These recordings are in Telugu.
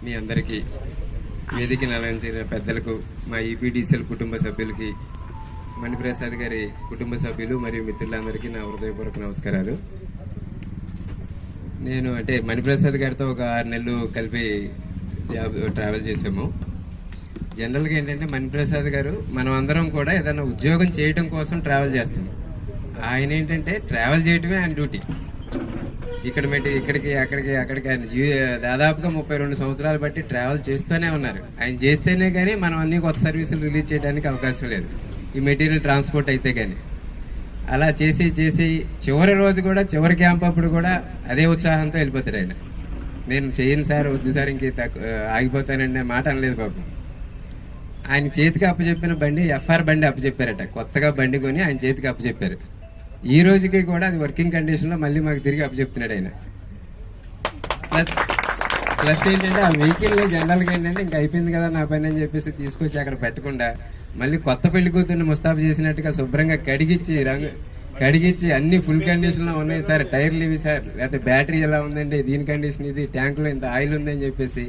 మీ అందరికీ, వేదికను అలంకరించిన పెద్దలకు, మా ఈపీడీసీఎల్ కుటుంబ సభ్యులకి, మణిప్రసాద్ గారి కుటుంబ సభ్యులు మరియు మిత్రులందరికీ నా హృదయపూర్వక నమస్కారాలు. నేను మణిప్రసాద్ గారితో ఒక 6 నెలలు కలిపి ట్రావెల్ చేసాము. జనరల్గా ఏంటంటే మణిప్రసాద్ గారు మనం అందరం కూడా ఏదైనా ఉద్యోగం చేయడం కోసం ట్రావెల్ చేస్తాం. ఆయన ఏంటంటే ట్రావెల్ చేయడమే ఆయన డ్యూటీ. ఇక్కడికి అక్కడికి ఆయన దాదాపుగా 32 సంవత్సరాలు బట్టి ట్రావెల్ చేస్తూనే ఉన్నారు. ఆయన చేస్తేనే కానీ మనం అన్ని కొత్త సర్వీసులు రిలీజ్ చేయడానికి అవకాశం లేదు, ఈ మెటీరియల్ ట్రాన్స్పోర్ట్ అయితే కానీ. అలా చేసి చివరి రోజు కూడా, చివరి క్యాంప్ అప్పుడు కూడా అదే ఉత్సాహంతో వెళ్ళిపోతాడు ఆయన. నేను చేయను సార్, వద్దు సార్, ఇంక ఆగిపోతాననే మాట అనలేదు పాపం. ఆయన చేతికి అప్పచెప్పిన బండి ఎఫ్ఆర్ బండి అప్పచెప్పారట. కొత్తగా బండి కొని ఆయన చేతికి అప్పచెప్పారు. ఈ రోజుకి కూడా అది వర్కింగ్ కండిషన్ లో మళ్ళీ మాకు తిరిగి అప్పచెప్తున్నాడు ఆయన. ప్లస్ ఏంటంటే ఆ వెహికల్ జనరల్ గా ఏంటంటే ఇంకా అయిపోయింది కదా నా పని అని చెప్పేసి తీసుకొచ్చి అక్కడ పెట్టకుండా మళ్ళీ కొత్త పెళ్లి కూతుర్ని ముస్తాబు చేసినట్టుగా శుభ్రంగా కడిగిచ్చి అన్ని ఫుల్ కండిషన్ లో ఉన్నాయి సార్, టైర్లు ఇవి సార్, లేకపోతే బ్యాటరీ ఎలా ఉందండి, దీని కండిషన్ ఇది, ట్యాంక్ లో ఇంత ఆయిల్ ఉందని చెప్పేసి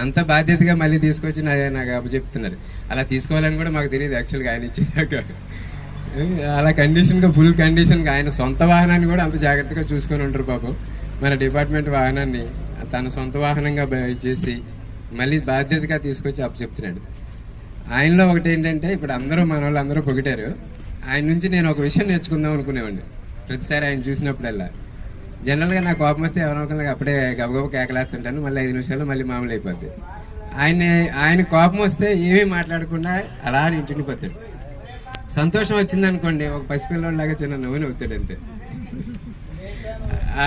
అంత బాధ్యతగా మళ్ళీ తీసుకొచ్చి నాకు అప్పచెప్తున్నారు. అలా తీసుకోవాలని కూడా మాకు తెలియదు యాక్చువల్గా ఆయన ఇచ్చేదాక. అలా కండిషన్ గా, ఫుల్ కండిషన్ గా ఆయన సొంత వాహనాన్ని కూడా అంత జాగ్రత్తగా చూసుకొని ఉంటారు పాపం. మన డిపార్ట్మెంట్ వాహనాన్ని తన సొంత వాహనంగా చేసి మళ్ళీ బాధ్యతగా తీసుకొచ్చి అప్పచెప్తున్నాడు. ఆయనలో ఒకటి ఏంటంటే, ఇప్పుడు మన వాళ్ళందరూ పొగిటారు, ఆయన నుంచి నేను ఒక విషయం నేర్చుకుందాం అనుకునేవాడిని. ప్రతిసారి ఆయన చూసినప్పుడల్లా జనరల్ గా నాకు కోపం వస్తే ఎవరినొకరికి అప్పుడే గబగబ కేకలేస్తుంటాను, మళ్ళీ 5 నిమిషాలు మళ్ళీ మామూలు అయిపోద్ది. ఆయన కోపం వస్తే ఏమీ మాట్లాడకుండా అలా నించుండిపోతాడు. సంతోషం వచ్చిందనుకోండి, ఒక పసిపిల్లలాగా చిన్న నవ్వుని అవుతాడు అంతే. ఆ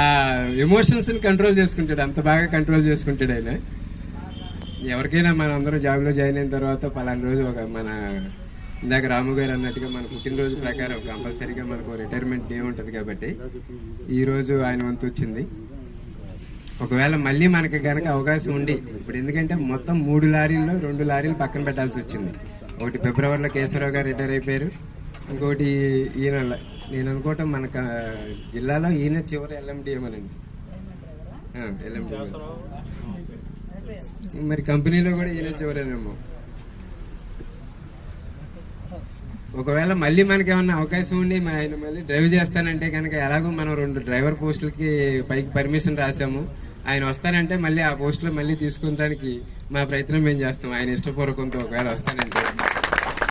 ఎమోషన్స్ ని కంట్రోల్ చేసుకుంటాడు, అంత బాగా కంట్రోల్ చేసుకుంటాడు ఆయన. ఎవరికైనా మన అందరూ జాబ్ లో జాయిన్ అయిన తర్వాత పలానా రోజు మన ఇందాక రాము గారు అన్నట్టుగా మన పుట్టినరోజు ప్రకారం కంపల్సరీగా మనకు రిటైర్మెంట్ డే ఉంటుంది. కాబట్టి ఈ రోజు ఆయన వంతు వచ్చింది. ఒకవేళ మళ్ళీ మనకి కనుక అవకాశం ఉండి, ఇప్పుడు ఎందుకంటే మొత్తం 3 లారీల్లో 2 లారీలు పక్కన పెట్టాల్సి వచ్చింది. ఒకటి ఫిబ్రవరిలో కేశవరావు గారు రిటైర్ అయిపోయారు, ఇంకోటి ఈయన, నేను అనుకోవటం మన జిల్లాలో ఈయన చివరి LMDM అనండి. LMDM మరి కంపెనీలో కూడా ఈయన చివరేనేమో. ఒకవేళ మళ్ళీ మనకి ఏమన్నా అవకాశం ఉండి ఆయన మళ్ళీ డ్రైవ్ చేస్తానంటే కనుక, ఎలాగో మనం 2 డ్రైవర్ పోస్టులకి పైకి పర్మిషన్ రాసాము, ఆయన వస్తానంటే మళ్ళీ ఆ పోస్టులో మళ్ళీ తీసుకుంటానికి మా ప్రయత్నం మేము చేస్తాం. ఆయన ఇష్టపూర్వకంతో ఒకవేళ వస్తానంటే